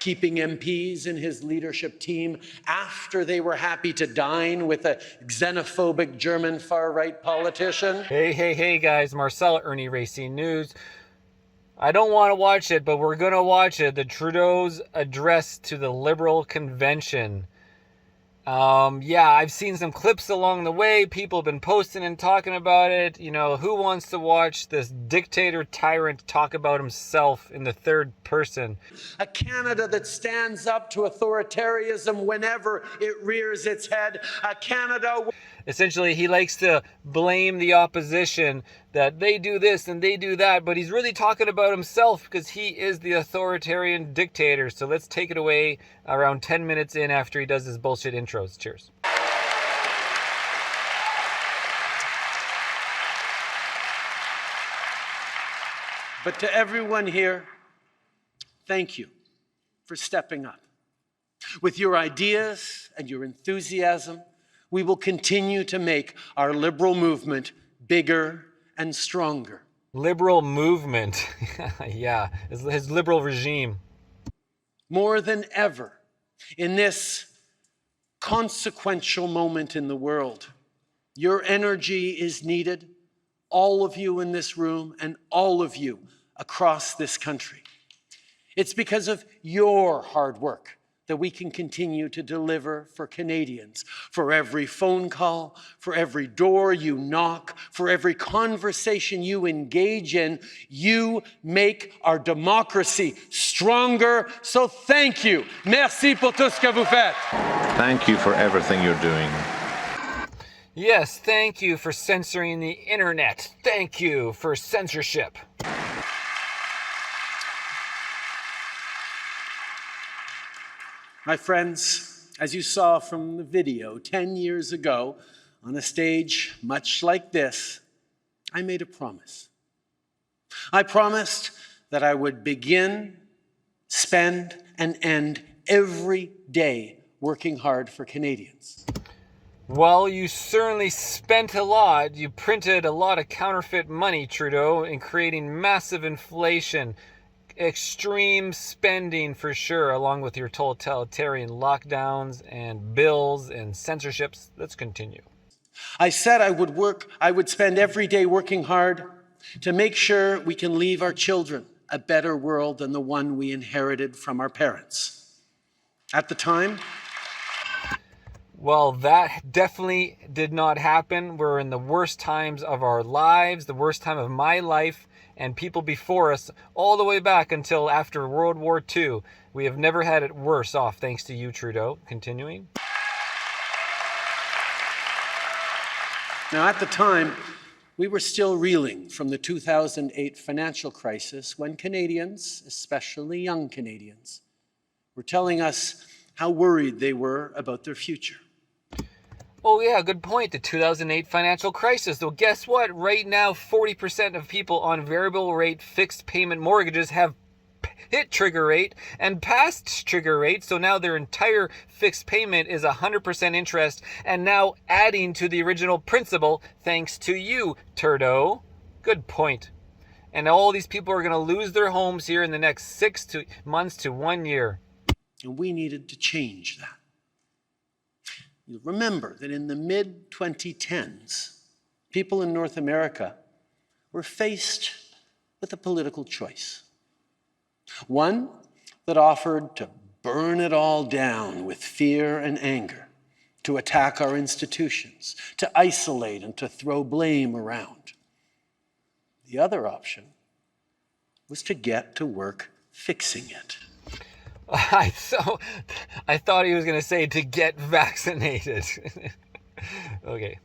keeping MPs in his leadership team after they were happy to dine with a xenophobic German far-right politician. Hey guys, Marcel Irnie Racing News. I don't want to watch it, but we're going to watch it. The Trudeau's address to the Liberal Convention. Yeah, I've seen some clips along the way. People have been posting and talking about it. You know, who wants to watch this dictator tyrant talk about himself in the third person? A Canada that stands up to authoritarianism whenever it rears its head. A Canada... Essentially, he likes to blame the opposition that they do this and they do that, but he's really talking about himself because he is the authoritarian dictator. So let's take it away around 10 minutes in after he does his bullshit intros. Cheers. But to everyone here, thank you for stepping up. With your ideas and your enthusiasm, we will continue to make our liberal movement bigger and stronger. Liberal movement. Yeah, his liberal regime. More than ever, in this consequential moment in the world, your energy is needed, all of you in this room and all of you across this country. It's because of your hard work that we can continue to deliver for Canadians. For every phone call, for every door you knock, for every conversation you engage in, you make our democracy stronger. So thank you. Merci pour tout ce que vous faites. Thank you for everything you're doing. Yes, thank you for censoring the internet. Thank you for censorship. My friends, as you saw from the video, 10 years ago, on a stage much like this, I made a promise. I promised that I would begin, spend, and end every day working hard for Canadians. Well, you certainly spent a lot. You printed a lot of counterfeit money, Trudeau, in creating massive inflation. Extreme spending for sure, along with your totalitarian lockdowns and bills and censorships. Let's continue. I said I would spend every day working hard to make sure we can leave our children a better world than the one we inherited from our parents. At the time, well, that definitely did not happen. We're in the worst times of our lives, the worst time of my life, and people before us, all the way back until after World War II. We have never had it worse off, thanks to you, Trudeau. Continuing. Now, at the time, we were still reeling from the 2008 financial crisis when Canadians, especially young Canadians, were telling us how worried they were about their future. Oh yeah, good point. The 2008 financial crisis. Though guess what? Right now, 40% of people on variable rate fixed payment mortgages have hit trigger rate and passed trigger rate. So now their entire fixed payment is 100% interest and now adding to the original principal thanks to you, Trudeau. Good point. And all these people are going to lose their homes here in the next 6 months to 1 year. And we needed to change that. You'll remember that in the mid-2010s, people in North America were faced with a political choice. One that offered to burn it all down with fear and anger, to attack our institutions, to isolate and to throw blame around. The other option was to get to work fixing it. I thought he was going to say to get vaccinated. Okay.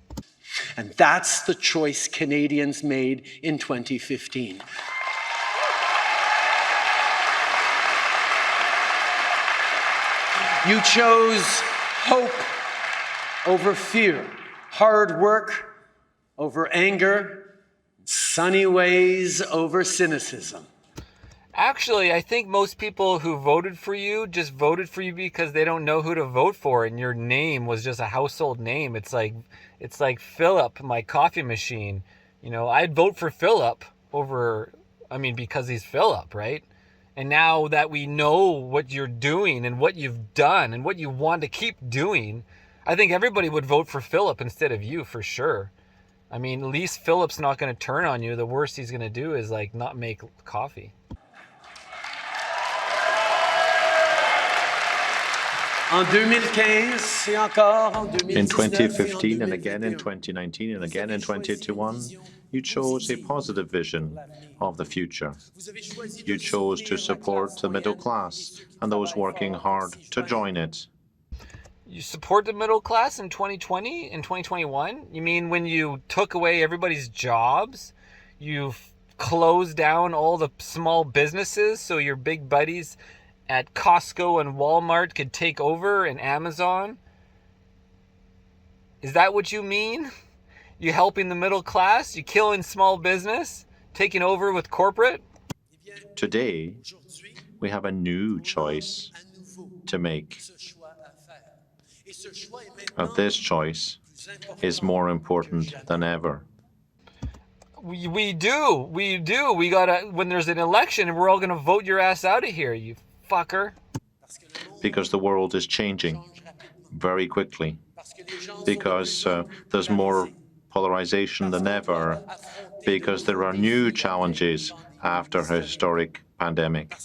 And that's the choice Canadians made in 2015. You chose hope over fear, hard work over anger, sunny ways over cynicism. Actually, I think most people who voted for you just voted for you because they don't know who to vote for, and your name was just a household name. It's like Philip, my coffee machine. You know, I'd vote for Philip over, because he's Philip, right? And now that we know what you're doing and what you've done and what you want to keep doing, I think everybody would vote for Philip instead of you for sure. I mean, at least Philip's not going to turn on you. The worst he's going to do is like not make coffee. En 2015 et encore en 2019 In 2015 and again in 2019 and again in 2021, you chose a positive vision of the future. You chose to support the middle class and those working hard to join it. You support the middle class in 2020 and 2021? You mean when you took away everybody's jobs? You closed down all the small businesses so your big buddies at Costco and Walmart could take over, and Amazon? Is that what you mean? You helping the middle class? You killing small business? Taking over with corporate? Today, we have a new choice to make. And this choice is more important than ever. We do. We gotta, when there's an election, we're all gonna vote your ass out of here, you fucker. Because the world is changing very quickly. Because there's more polarization than ever. Because there are new challenges after a historic pandemic.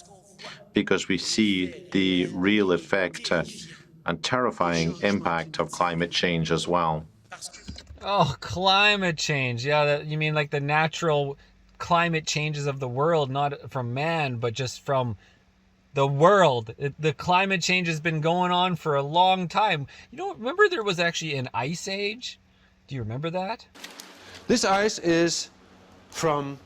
Because we see the real effect and terrifying impact of climate change as well. Oh, climate change. Yeah, you mean like the natural climate changes of the world, not from man, but just from the world. The climate change has been going on for a long time. You know, remember there was actually an ice age? Do you remember that? This ice is from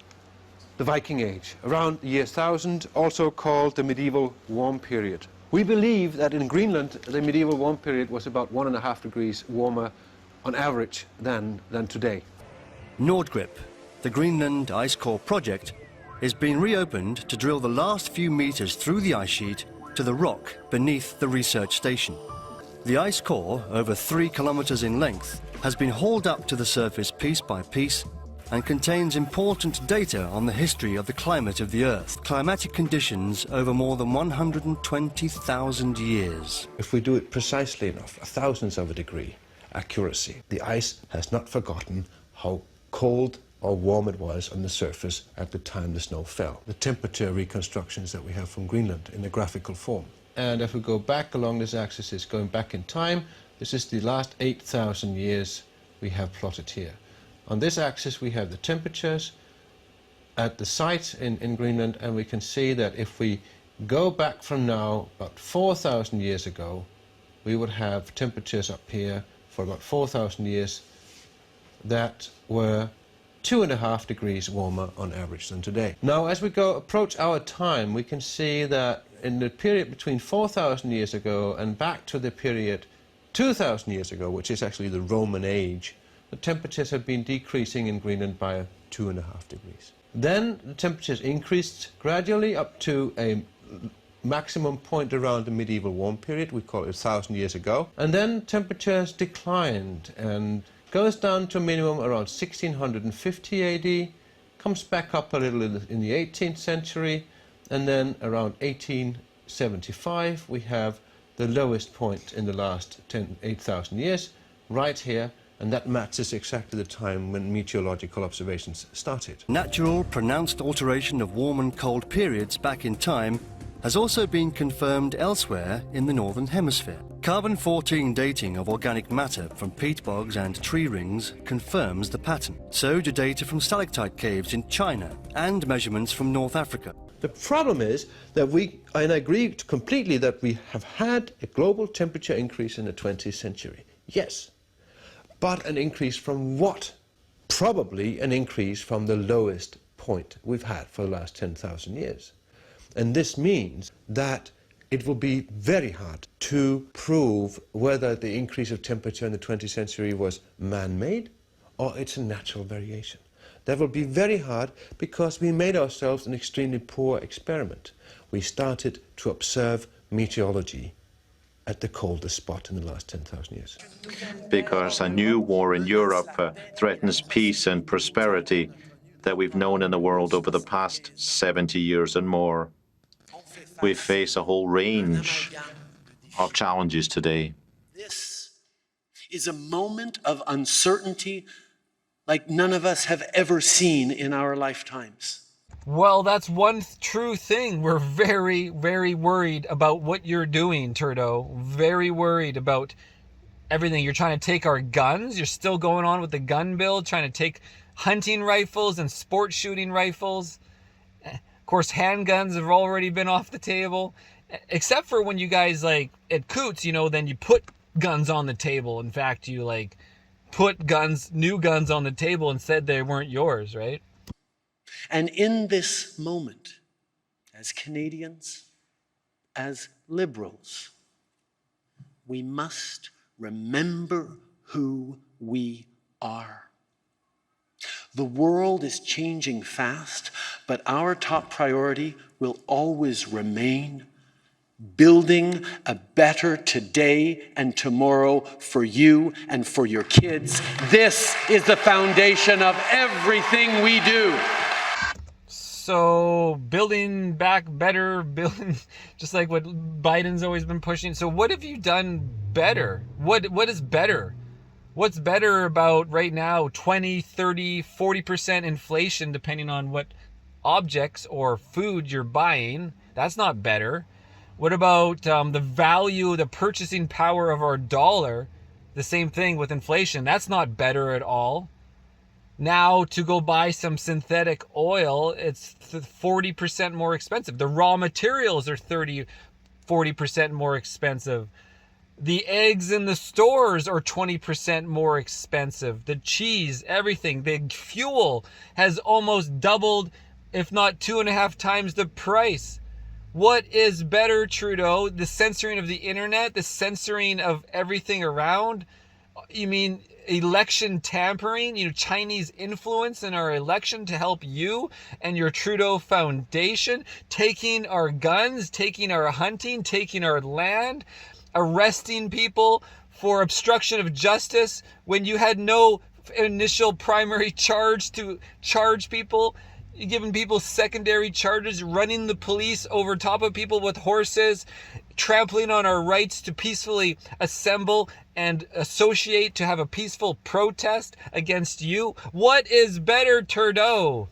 the Viking Age, around the year 1000, also called the medieval warm period. We believe that in Greenland, the medieval warm period was about 1.5 degrees warmer on average than today. Nordgrip, the Greenland ice core project, is being reopened to drill the last few meters through the ice sheet to the rock beneath the research station. The ice core, over 3 kilometers in length, has been hauled up to the surface piece by piece and contains important data on the history of the climate of the Earth, climatic conditions over more than 120,000 years. If we do it precisely enough, a thousandth of a degree accuracy, the ice has not forgotten how cold or warm it was on the surface at the time the snow fell. The temperature reconstructions that we have from Greenland in a graphical form. And if we go back along this axis, it's going back in time. This is the last 8,000 years we have plotted here. On this axis we have the temperatures at the site in Greenland, and we can see that if we go back from now about 4,000 years ago, we would have temperatures up here for about 4,000 years that were 2.5 degrees warmer on average than today. Now, as we approach our time, we can see that in the period between 4,000 years ago and back to the period 2,000 years ago, which is actually the Roman age, the temperatures have been decreasing in Greenland by 2.5 degrees. Then the temperatures increased gradually up to a maximum point around the medieval warm period, we call it 1,000 years ago, and then temperatures declined and goes down to a minimum around 1650 AD, comes back up a little in the 18th century, and then around 1875 we have the lowest point in the last 8,000 years, right here, and that matches exactly the time when meteorological observations started. Natural, pronounced alteration of warm and cold periods back in time has also been confirmed elsewhere in the Northern Hemisphere. Carbon-14 dating of organic matter from peat bogs and tree rings confirms the pattern. So do data from stalactite caves in China and measurements from North Africa. The problem is that and I agree completely, that we have had a global temperature increase in the 20th century. Yes, but an increase from what? Probably an increase from the lowest point we've had for the last 10,000 years. And this means that it will be very hard to prove whether the increase of temperature in the 20th century was man-made or it's a natural variation. That will be very hard because we made ourselves an extremely poor experiment. We started to observe meteorology at the coldest spot in the last 10,000 years. Because a new war in Europe threatens peace and prosperity that we've known in the world over the past 70 years and more. We face a whole range of challenges today. This is a moment of uncertainty like none of us have ever seen in our lifetimes. Well, that's one true thing. We're very, very worried about what you're doing, TRUDEAU. Very worried about everything. You're trying to take our guns. You're still going on with the gun bill, trying to take hunting rifles and sport shooting rifles. Of course, handguns have already been off the table. Except for when you guys, like, at Coots, you know, then you put guns on the table. In fact, you, like, put guns, new guns on the table and said they weren't yours, right? And in this moment, as Canadians, as Liberals, we must remember who we are. The world is changing fast, but our top priority will always remain building a better today and tomorrow for you and for your kids. This is the foundation of everything we do. So building back better, building just like what Biden's always been pushing. So what have you done better? What is better? What's better about right now 20, 30, 40% inflation depending on what objects or food you're buying? That's not better. What about the value, the purchasing power of our dollar? The same thing with inflation. That's not better at all. Now to go buy some synthetic oil, it's 40% more expensive. The raw materials are 40% more expensive. The eggs in the stores are 20% more expensive. The cheese, everything, the fuel has almost doubled, if not 2.5 times the price. What is better, TRUDEAU? The censoring of the internet, the censoring of everything around? You mean election tampering, you know, Chinese influence in our election to help you and your TRUDEAU Foundation, taking our guns, taking our hunting, taking our land, arresting people for obstruction of justice when you had no initial primary charge to charge people, giving people secondary charges, running the police over top of people with horses, trampling on our rights to peacefully assemble and associate, to have a peaceful protest against you. What is better, TRUDEAU?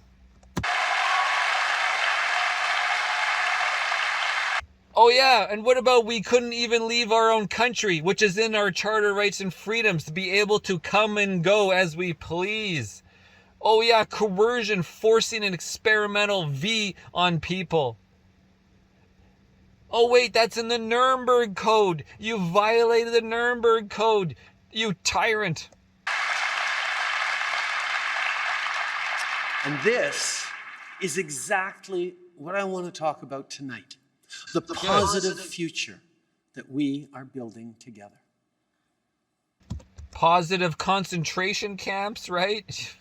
Oh yeah, and what about we couldn't even leave our own country, which is in our charter rights and freedoms, to be able to come and go as we please? Oh yeah, coercion, forcing an experimental V on people. Oh wait, that's in the Nuremberg Code. You violated the Nuremberg Code, you tyrant. And this is exactly what I want to talk about tonight. The positive future that we are building together. Positive concentration camps, right?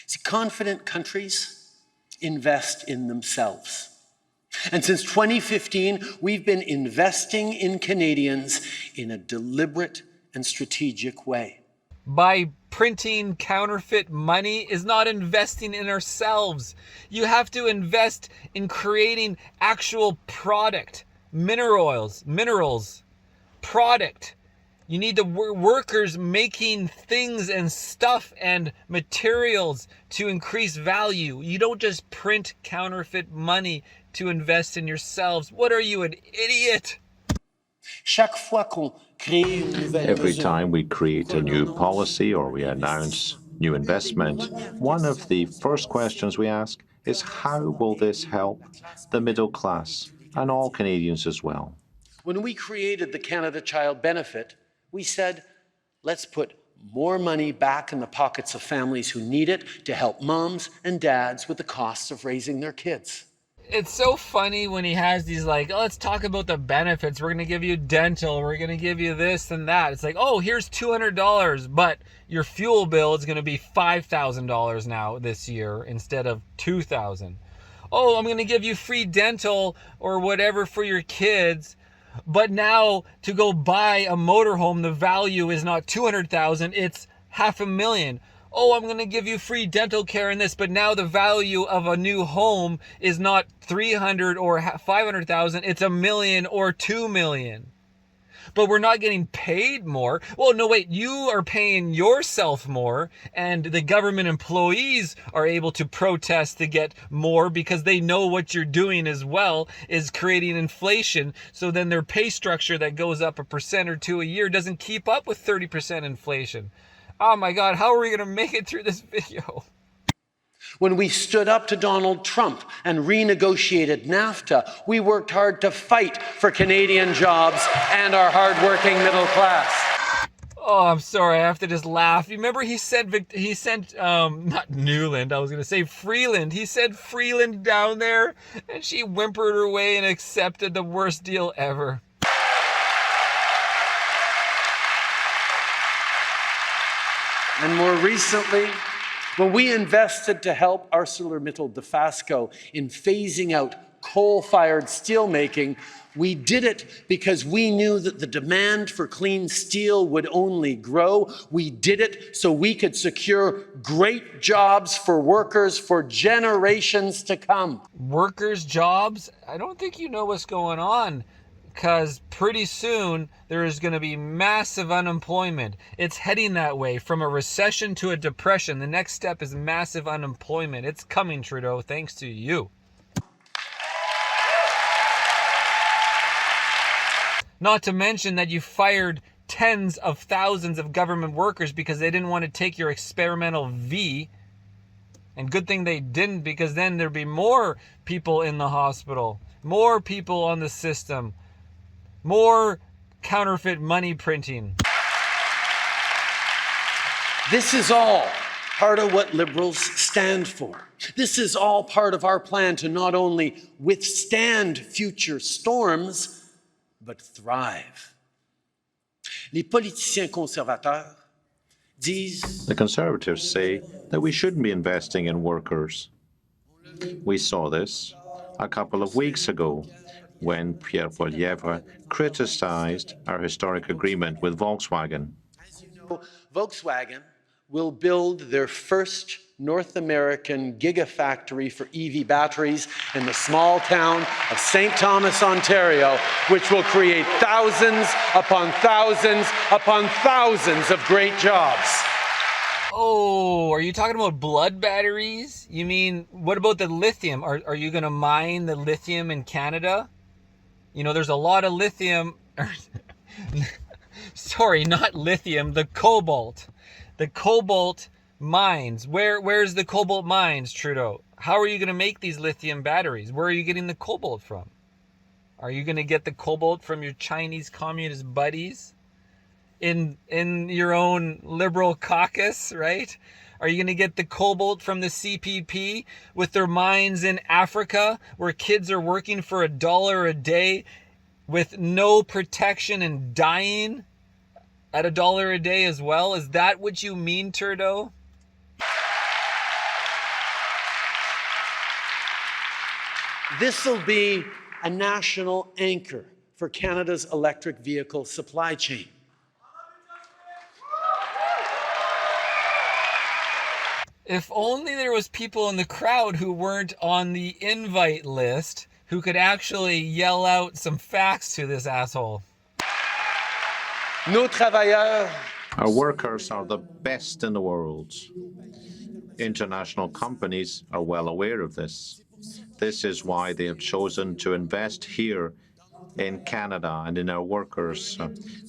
See, confident countries invest in themselves. And since 2015, we've been investing in Canadians in a deliberate and strategic way. By printing counterfeit money is not investing in ourselves. You have to invest in creating actual product, minerals, product. You need the workers making things and stuff and materials to increase value. You don't just print counterfeit money to invest in yourselves. What are you, an idiot? Every time we create a new policy or we announce new investment, one of the first questions we ask is, how will this help the middle class and all Canadians as well? When we created the Canada Child Benefit, we said, let's put more money back in the pockets of families who need it to help moms and dads with the costs of raising their kids. It's so funny when he has these like, oh, let's talk about the benefits. We're going to give you dental. We're going to give you this and that. It's like, oh, here's $200, but your fuel bill is going to be $5,000 now this year instead of $2,000. Oh, I'm going to give you free dental or whatever for your kids. But now to go buy a motorhome, the value is not $200,000, it's $500,000. oh, I'm going to give you free dental care in this, but now the value of a new home is not 300 or 500,000, it's $1 million or 2 million. But we're not getting paid more. Well, no, wait, you are paying yourself more, and the government employees are able to protest to get more because they know what you're doing as well is creating inflation. So then their pay structure that goes up 1% or 2% a year doesn't keep up with 30% inflation. Oh my God, how are we going to make it through this video? When we stood up to Donald Trump and renegotiated NAFTA, we worked hard to fight for Canadian jobs and our hardworking middle class. Oh, I'm sorry, I have to just laugh. You remember he sent not Newland, I was going to say Freeland. He said Freeland down there, and she whimpered her way and accepted the worst deal ever. And more recently, when we invested to help ArcelorMittal Dofasco in phasing out coal-fired steelmaking, we did it because we knew that the demand for clean steel would only grow. We did it so we could secure great jobs for workers for generations to come. Workers' jobs? I don't think you know what's going on, because pretty soon there is going to be massive unemployment. It's heading that way, from a recession to a depression. The next step is massive unemployment. It's coming, Trudeau, thanks to you. Not to mention that you fired tens of thousands of government workers because they didn't want to take your experimental V. And good thing they didn't, because then there'd be more people in the hospital, more people on the system, more counterfeit money printing. This is all part of what Liberals stand for. This is all part of our plan to not only withstand future storms, but thrive. Les politiciens conservateurs disent... The Conservatives say that we shouldn't be investing in workers. We saw this a couple of weeks ago when Pierre Poilievre criticized our historic agreement with Volkswagen. As you know, Volkswagen will build their first North American gigafactory for EV batteries in the small town of St. Thomas, Ontario, which will create thousands upon thousands upon thousands of great jobs. Oh, are you talking about blood batteries? You mean, what about the lithium? Are you going to mine the lithium in Canada? You know, there's a lot of lithium. Sorry, not lithium, the cobalt. The cobalt mines. Where's the cobalt mines, Trudeau? How are you going to make these lithium batteries? Where are you getting the cobalt from? Are you going to get the cobalt from your Chinese communist buddies in your own liberal caucus, right? Are you going to get the cobalt from the CPP with their mines in Africa where kids are working for $1 a day with no protection and dying at $1 a day as well? Is that what you mean, Trudeau? This will be a national anchor for Canada's electric vehicle supply chain. If only there was people in the crowd who weren't on the invite list who could actually yell out some facts to this asshole. Nos travailleurs. Our workers are the best in the world. International companies are well aware of this. This is why they have chosen to invest here in Canada and in our workers.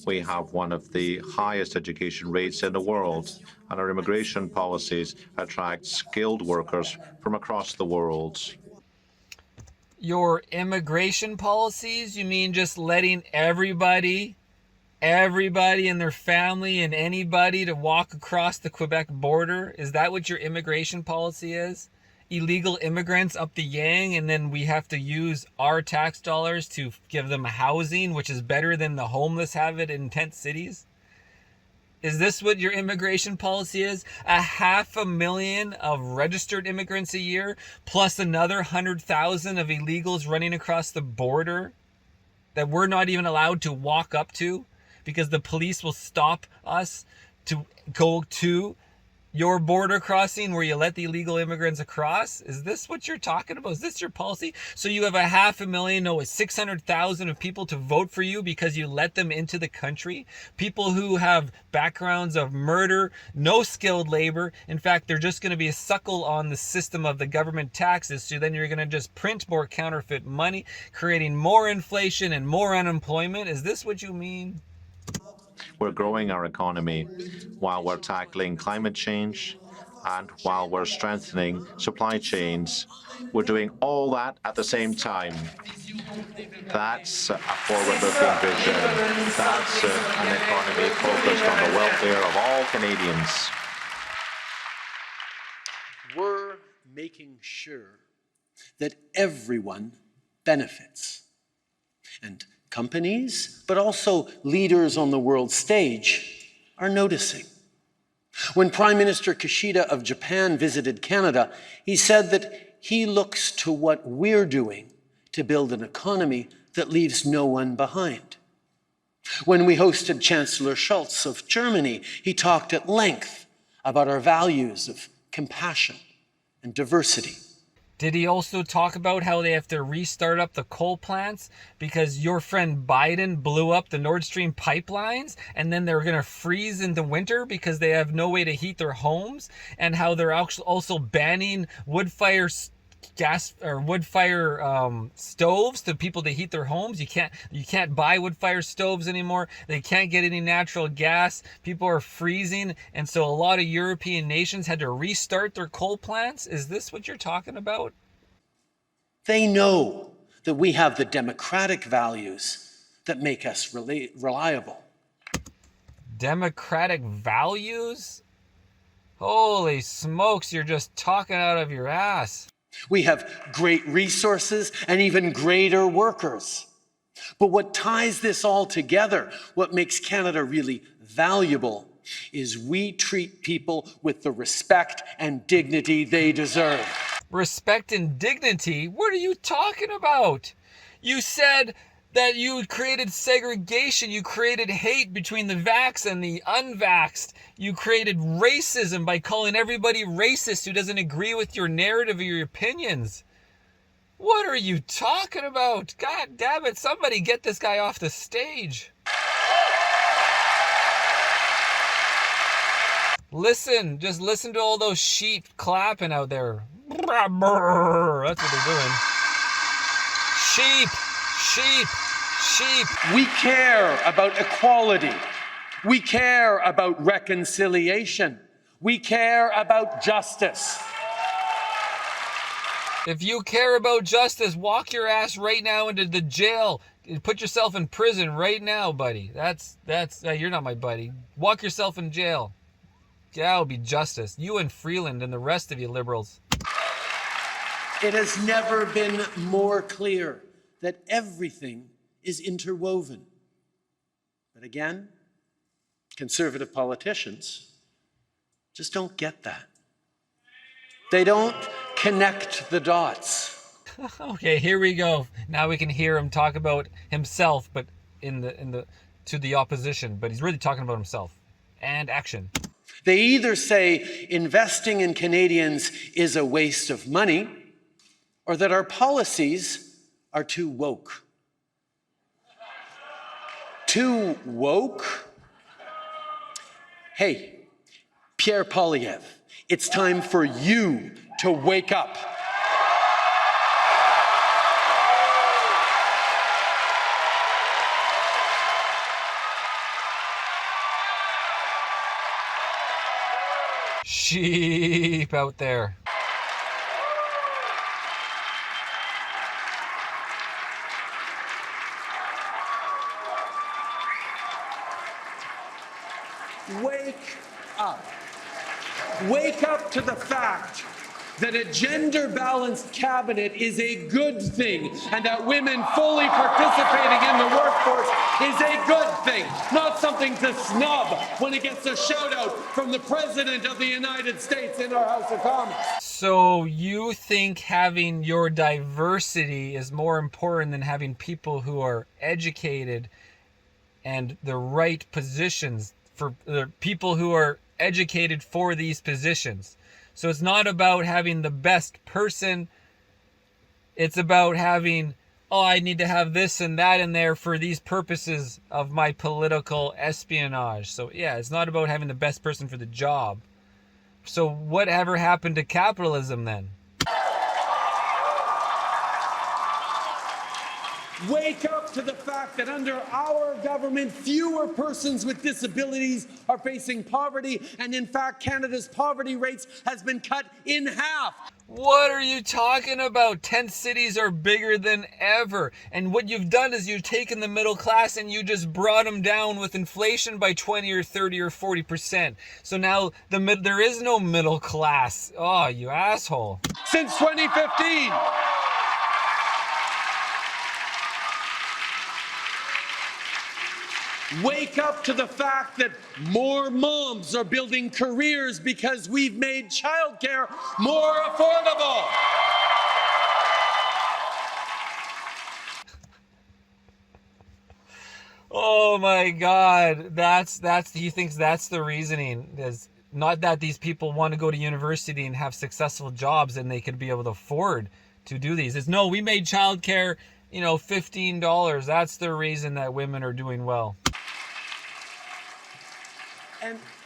We have one of the highest education rates in the world, and our immigration policies attract skilled workers from across the world. Your immigration policies? You mean just letting everybody and their family and anybody to walk across the Quebec border? Is that what your immigration policy is? Illegal immigrants up the yang, and then we have to use our tax dollars to give them housing, which is better than the homeless have it in tent cities? Is this what your immigration policy is? 500,000 of registered immigrants a year, plus another 100,000 of illegals running across the border that we're not even allowed to walk up to because the police will stop us to go to Your border crossing where you let the illegal immigrants across? Is this what you're talking about? Is this your policy? So you have 500,000, no, 600,000 of people to vote for you because you let them into the country? People who have backgrounds of murder, no skilled labor. In fact, they're just going to be a suckle on the system of the government taxes. So then you're going to just print more counterfeit money, creating more inflation and more unemployment. Is this what you mean? We're growing our economy while we're tackling climate change and while we're strengthening supply chains. We're doing all that at the same time. That's a forward-looking vision. That's an economy focused on the welfare of all Canadians. We're making sure that everyone benefits. And companies, but also leaders on the world stage, are noticing. When Prime Minister Kishida of Japan visited Canada, he said that he looks to what we're doing to build an economy that leaves no one behind. When we hosted Chancellor Scholz of Germany, he talked at length about our values of compassion and diversity. Did he also talk about how they have to restart up the coal plants because your friend Biden blew up the Nord Stream pipelines and then they're going to freeze in the winter because they have no way to heat their homes, and how they're also banning wood-fire stoves to people to heat their homes? You can't buy wood-fire stoves anymore. They can't get any natural gas. People are freezing, and so a lot of European nations had to restart their coal plants. Is this what you're talking about? They know that we have the democratic values that make us reliable. Democratic values? Holy smokes, you're just talking out of your ass. We have great resources and even greater workers. But what ties this all together, what makes Canada really valuable, is we treat people with the respect and dignity they deserve. Respect and dignity? What are you talking about? You said that you created segregation, you created hate between the vaxxed and the unvaxxed. You created racism by calling everybody racist who doesn't agree with your narrative or your opinions. What are you talking about? God damn it, somebody get this guy off the stage. Listen, just listen to all those sheep clapping out there. That's what they're doing. Sheep, sheep, sheep. We care about equality. We care about reconciliation. We care about justice. If you care about justice, walk your ass right now into the jail. Put yourself in prison right now, buddy. That's you're not my buddy. Walk yourself in jail. That would be justice. You and Freeland and the rest of you liberals. It has never been more clear that everything is interwoven. But again, conservative politicians just don't get that. They don't connect the dots. Okay, here we go. Now we can hear him talk about himself, but to the opposition. But he's really talking about himself and action. They either say investing in Canadians is a waste of money, or that our policies are too woke. Too woke? Hey, Pierre Poilievre, it's time for you to wake up. Sheep out there. Wake up. Wake up to the fact that a gender-balanced cabinet is a good thing, and that women fully participating in the workforce is a good thing, not something to snub when it gets a shout-out from the President of the United States in our House of Commons. So you think having your diversity is more important than having people who are educated and the right positions for the people who are educated for these positions. So it's not about having the best person. It's about having, oh, I need to have this and that in there for these purposes of my political espionage. So yeah, it's not about having the best person for the job. So whatever happened to capitalism then? Wake up to the fact that under our government, fewer persons with disabilities are facing poverty, and in fact, Canada's poverty rates has been cut in half. What are you talking about? 10 cities are bigger than ever. And what you've done is you've taken the middle class and you just brought them down with inflation by 20 or 30 or 40%. So now there is no middle class. Oh, you asshole. Since 2015. Wake up to the fact that more moms are building careers because we've made childcare more affordable. Oh my God, he thinks that's the reasoning. Is not that these people want to go to university and have successful jobs and they could be able to afford to do these. It's no, we made childcare, $15. That's the reason that women are doing well.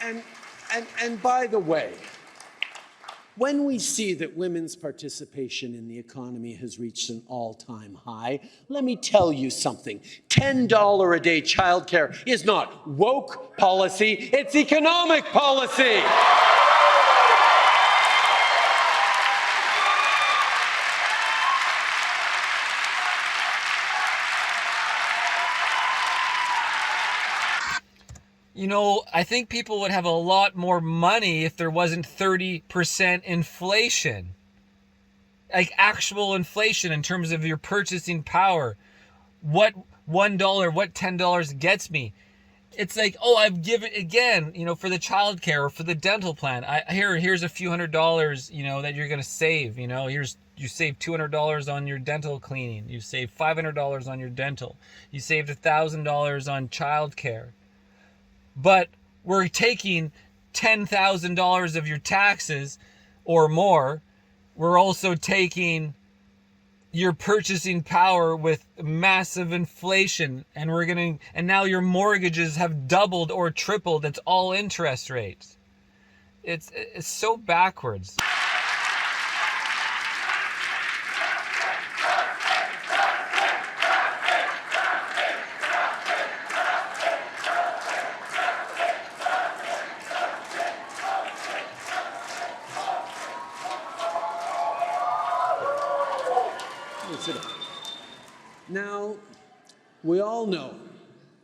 And by the way, when we see that women's participation in the economy has reached an all-time high, let me tell you something. $10 a day childcare is not woke policy, it's economic policy. I think people would have a lot more money if there wasn't 30% inflation. Like actual inflation in terms of your purchasing power. What $1, what $10 gets me? It's like, oh, I've given, again, for the childcare or for the dental plan. Here's a few $100s, that you're going to save. You save $200 on your dental cleaning. You save $500 on your dental. You saved $1,000 on childcare. But we're taking $10,000 of your taxes or more. We're also taking your purchasing power with massive inflation, and now your mortgages have doubled or tripled. It's all interest rates. It's so backwards. Now, we all know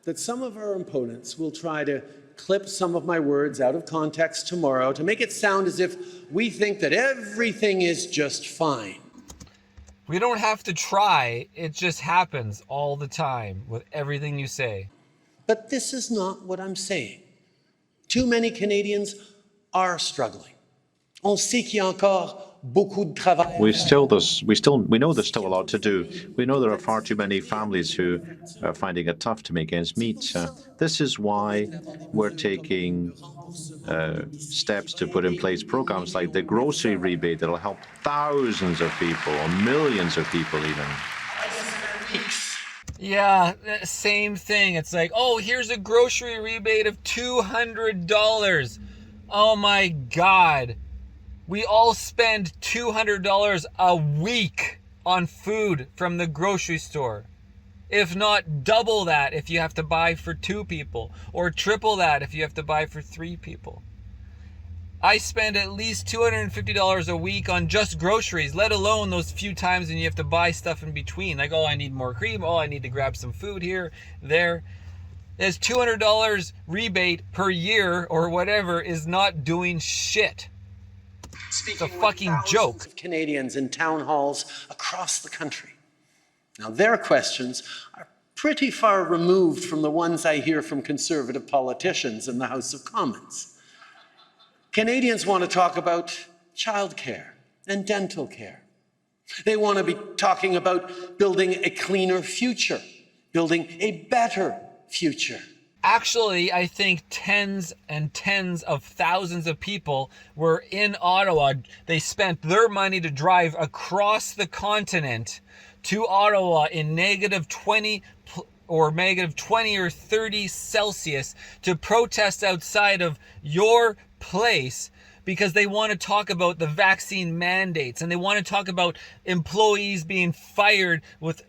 that some of our opponents will try to clip some of my words out of context tomorrow to make it sound as if we think that everything is just fine. We don't have to try, it just happens all the time with everything you say. But this is not what I'm saying. Too many Canadians are struggling. On sait qu'il y a encore beaucoup de travail. We know there's still a lot to do. We know there are far too many families who are finding it tough to make ends meet. This is why we're taking steps to put in place programs like the grocery rebate that'll help thousands of people, or millions of people even. Yeah, same thing. It's like, oh, here's a grocery rebate of $200. Oh my God. We all spend $200 a week on food from the grocery store. If not double that if you have to buy for 2 people, or triple that if you have to buy for 3 people. I spend at least $250 a week on just groceries, let alone those few times when you have to buy stuff in between. Like, oh, I need more cream. Oh, I need to grab some food here, there. There's $200 rebate per year or whatever is not doing shit. It's a fucking joke. Of Canadians in town halls across the country. Now, their questions are pretty far removed from the ones I hear from Conservative politicians in the House of Commons. Canadians want to talk about childcare and dental care. They want to be talking about building a cleaner future, building a better future. Actually, I think tens and tens of thousands of people were in Ottawa. They spent their money to drive across the continent to Ottawa in -20 or -20 or 30 Celsius to protest outside of your place, because they want to talk about the vaccine mandates, and they want to talk about employees being fired with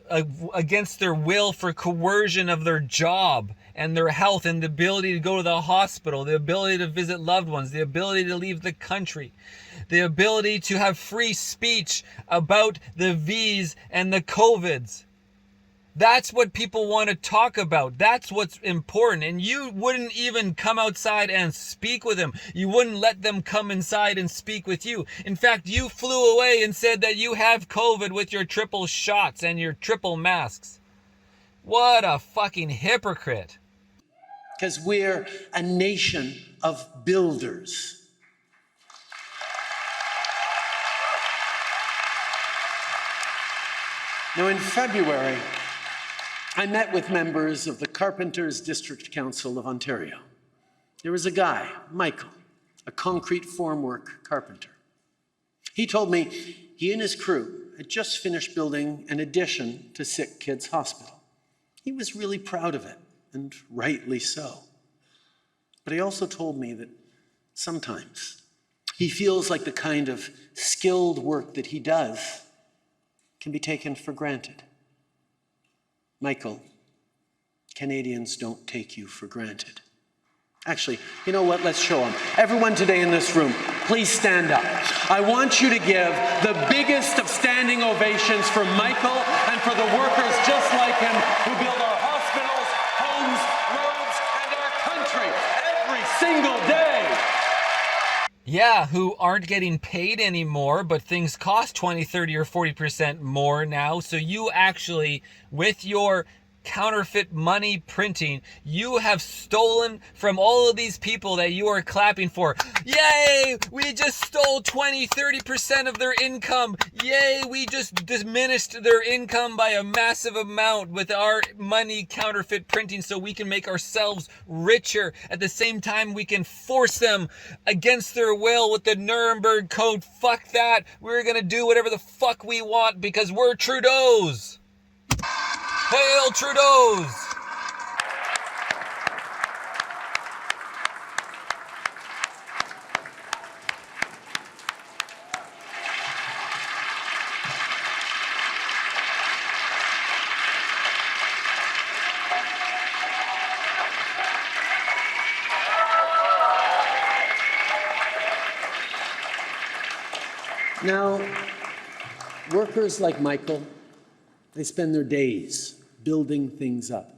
against their will for coercion of their job and their health and the ability to go to the hospital, the ability to visit loved ones, the ability to leave the country, the ability to have free speech about the V's and the COVIDs. That's what people want to talk about. That's what's important. And you wouldn't even come outside and speak with them. You wouldn't let them come inside and speak with you. In fact, you flew away and said that you have COVID with your triple shots and your triple masks. What a fucking hypocrite. Because we're a nation of builders. Now, in February, I met with members of the Carpenters District Council of Ontario. There was a guy, Michael, a concrete formwork carpenter. He told me he and his crew had just finished building an addition to Sick Kids Hospital. He was really proud of it, and rightly so. But he also told me that sometimes he feels like the kind of skilled work that he does can be taken for granted. Michael, Canadians don't take you for granted. Actually, you know what? Let's show them. Everyone today in this room, please stand up. I want you to give the biggest of standing ovations for Michael and for the workers just like him who build our hospitals, homes, roads, and our country every single day. Yeah, who aren't getting paid anymore, but things cost 20, 30, or 40% more now. So you actually, with your counterfeit money printing, you have stolen from all of these people that you are clapping for. Yay, we just stole 20, 30% of their income. Yay, we just diminished their income by a massive amount with our money counterfeit printing so we can make ourselves richer. At the same time, we can force them against their will with the Nuremberg Code. Fuck that. We're gonna do whatever the fuck we want because we're Trudeau's. Hail Trudeau's! Now, workers like Michael, they spend their days building things up.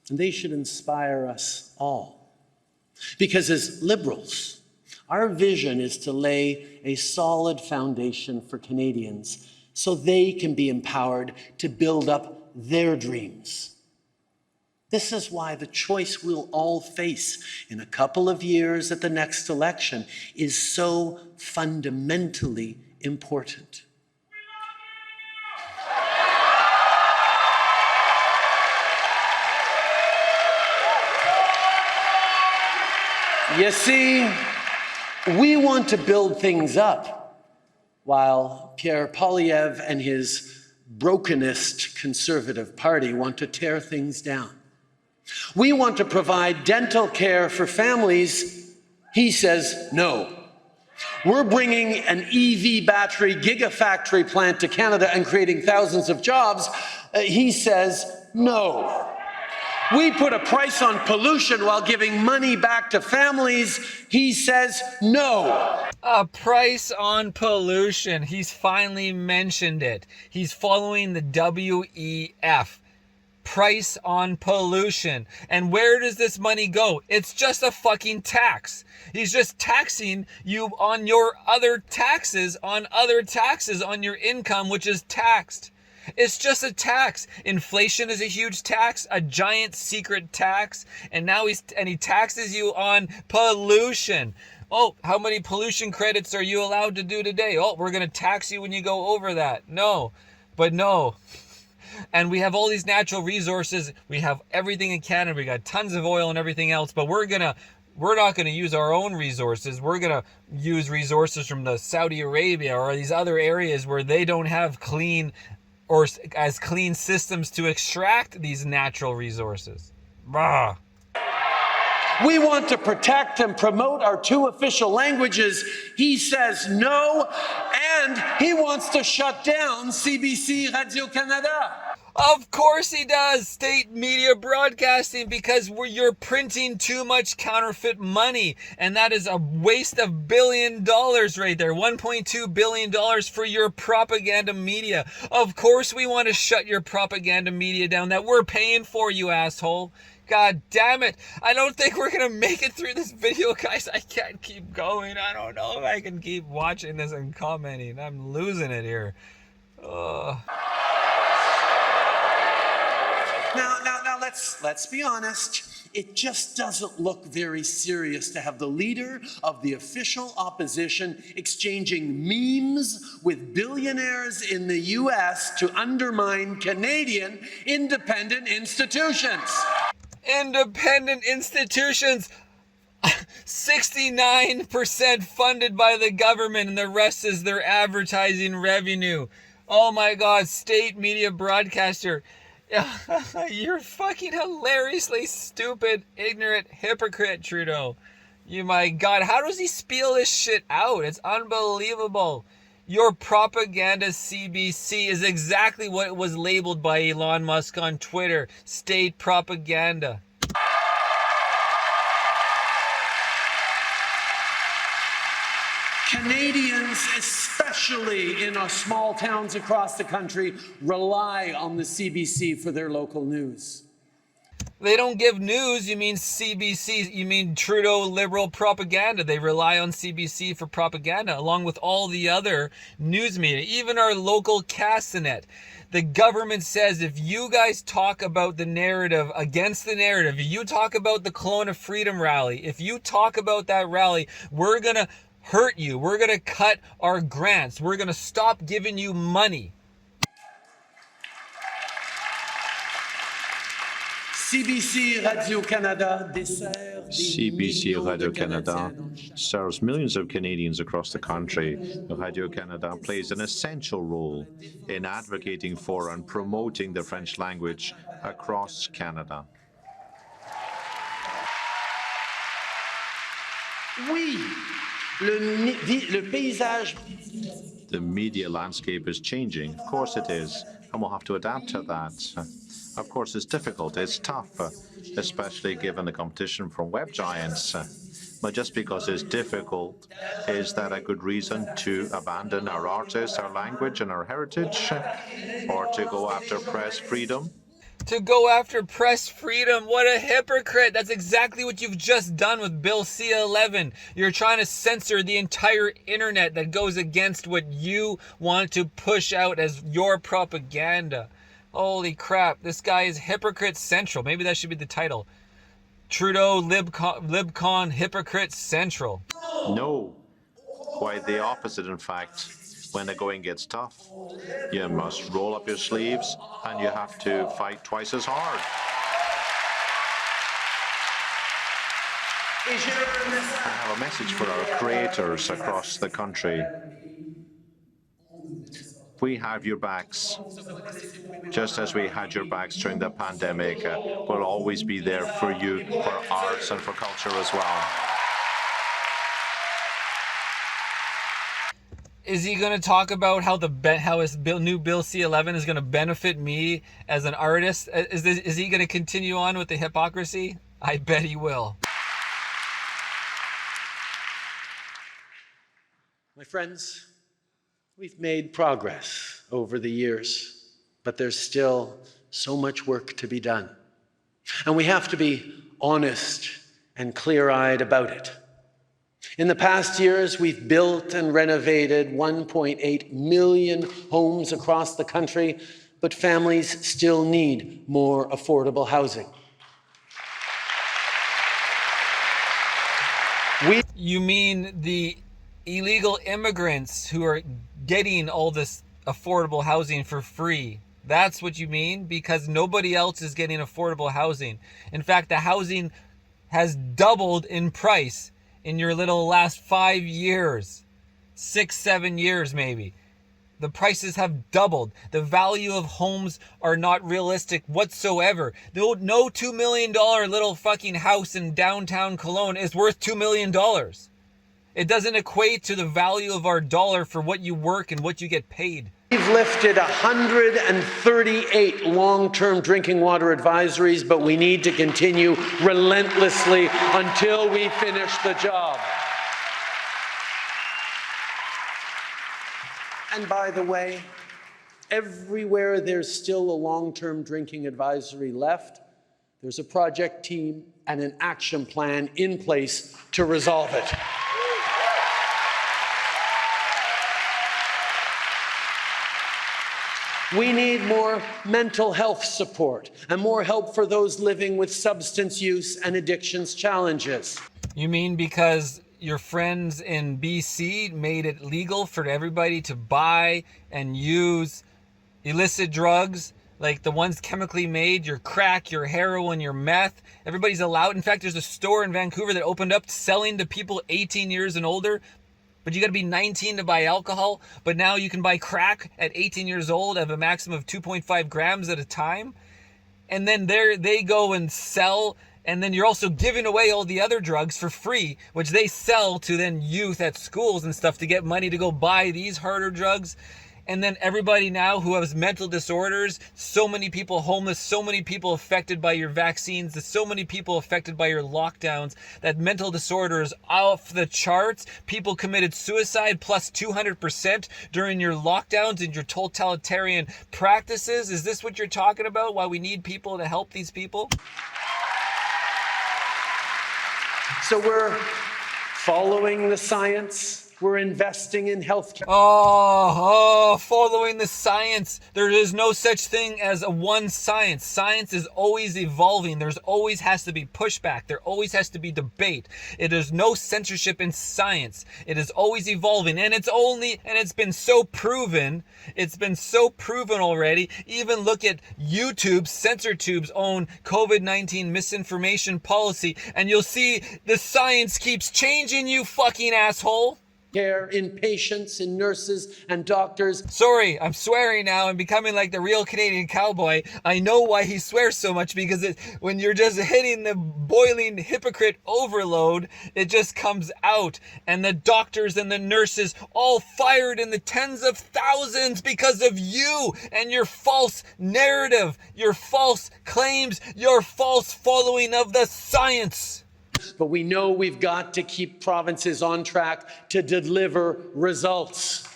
And they should inspire us all. Because as Liberals, our vision is to lay a solid foundation for Canadians so they can be empowered to build up their dreams. This is why the choice we'll all face in a couple of years at the next election is so fundamentally important. You see, we want to build things up, while Pierre Poilievre and his brokenist Conservative Party want to tear things down. We want to provide dental care for families. He says no. We're bringing an EV battery gigafactory plant to Canada and creating thousands of jobs. He says no. We put a price on pollution while giving money back to families. He says no. A price on pollution. He's finally mentioned it. He's following the WEF. Price on pollution. And where does this money go? It's just a fucking tax. He's just taxing you on your other taxes on your income, which is taxed. It's just a tax. Inflation is a huge tax, a giant secret tax, and now he taxes you on pollution. Oh, how many pollution credits are you allowed to do today? Oh, we're going to tax you when you go over that. No, but no. And we have all these natural resources. We have everything in Canada. We got tons of oil and everything else, but we're not going to use our own resources. We're going to use resources from the Saudi Arabia or these other areas where they don't have clean or as clean systems to extract these natural resources. Bah. We want to protect and promote our 2 official languages. He says no, and he wants to shut down CBC Radio-Canada. Of course he does, state media broadcasting, because you're printing too much counterfeit money, and that is a waste of $1 billion right there. $1.2 billion for your propaganda media. Of course we want to shut your propaganda media down that we're paying for, you asshole. God damn it. I don't think we're going to make it through this video, guys. I can't keep going. I don't know if I can keep watching this and commenting. I'm losing it here. Now, let's be honest. It just doesn't look very serious to have the leader of the official opposition exchanging memes with billionaires in the US to undermine Canadian independent institutions. Independent institutions, 69% funded by the government, and the rest is their advertising revenue. Oh my God, state media broadcaster. You're fucking hilariously stupid, ignorant hypocrite, Trudeau. You, my God, how does he spiel this shit out? It's unbelievable. Your propaganda CBC is exactly what it was labeled by Elon Musk on Twitter. State propaganda. Canadians, especially in our small towns across the country, rely on the CBC for their local news. They don't give news, you mean CBC, you mean Trudeau liberal propaganda. They rely on CBC for propaganda, along with all the other news media, even our local Castanet. The government says if you guys talk about the narrative, against the narrative, if you talk about the Kelowna Freedom Rally, if you talk about that rally, we're going to hurt you. We're going to cut our grants. We're going to stop giving you money. CBC Radio-Canada serves millions of Canadians across the country. Radio-Canada plays an essential role in advocating for and promoting the French language across Canada. Oui, le paysage. The media landscape is changing. Of course it is, and we'll have to adapt to that. Of course, it's difficult, it's tough, especially given the competition from web giants. But just because it's difficult, is that a good reason to abandon our artists, our language, and our heritage? Or to go after press freedom? To go after press freedom? What a hypocrite. That's exactly what you've just done with Bill C-11. You're trying to censor the entire internet that goes against what you want to push out as your propaganda. Holy crap, this guy is Hypocrite Central. Maybe that should be the title. Trudeau Libcon Hypocrite Central. No, quite the opposite, in fact. When the going gets tough, you must roll up your sleeves and you have to fight twice as hard. I have a message for our creators across the country. We have your backs. Just as we had your backs during the pandemic, we'll always be there for you, for arts and for culture as well. Is he going to talk about how his new Bill C-11 is going to benefit me as an artist? Is he going to continue on with the hypocrisy? I bet he will. My friends, we've made progress over the years, but there's still so much work to be done. And we have to be honest and clear-eyed about it. In the past years, we've built and renovated 1.8 million homes across the country, but families still need more affordable housing. You mean the illegal immigrants who are getting all this affordable housing for free? That's what you mean? Because nobody else is getting affordable housing. In fact, the housing has doubled in price in your little last 5 years, 6, 7 years maybe. The prices have doubled. The value of homes are not realistic whatsoever. No $2 million little fucking house in downtown Cologne is worth $2 million. It doesn't equate to the value of our dollar for what you work and what you get paid. We've lifted 138 long-term drinking water advisories, but we need to continue relentlessly until we finish the job. And by the way, everywhere there's still a long-term drinking advisory left, there's a project team and an action plan in place to resolve it. We need more mental health support and more help for those living with substance use and addictions challenges. You mean because your friends in BC made it legal for everybody to buy and use illicit drugs, like the ones chemically made, your crack, your heroin, your meth? Everybody's allowed. In fact, there's a store in Vancouver that opened up selling to people 18 years and older. But you got to be 19 to buy alcohol. But now you can buy crack at 18 years old of a maximum of 2.5 grams at a time. And then they go and sell. And then you're also giving away all the other drugs for free, which they sell to then youth at schools and stuff to get money to go buy these harder drugs. And then everybody now who has mental disorders, so many people homeless, so many people affected by your vaccines, so many people affected by your lockdowns, that mental disorder is off the charts. People committed suicide plus 200% during your lockdowns and your totalitarian practices. Is this what you're talking about? Why we need people to help these people? So we're following the science. We're investing in healthcare. Following the science. There is no such thing as a one science. Science is always evolving. There's always has to be pushback. There always has to be debate. It is no censorship in science. It is always evolving. And it's been so proven. It's been so proven already. Even look at YouTube, CensorTube's own COVID-19 misinformation policy, and you'll see the science keeps changing, you fucking asshole. Care in patients, in nurses and doctors. Sorry, I'm swearing now. I'm becoming like the real Canadian cowboy. I know why he swears so much, because when you're just hitting the boiling hypocrite overload, it just comes out. And the doctors and the nurses all fired in the tens of thousands because of you and your false narrative, your false claims, your false following of the science. But we know we've got to keep provinces on track to deliver results.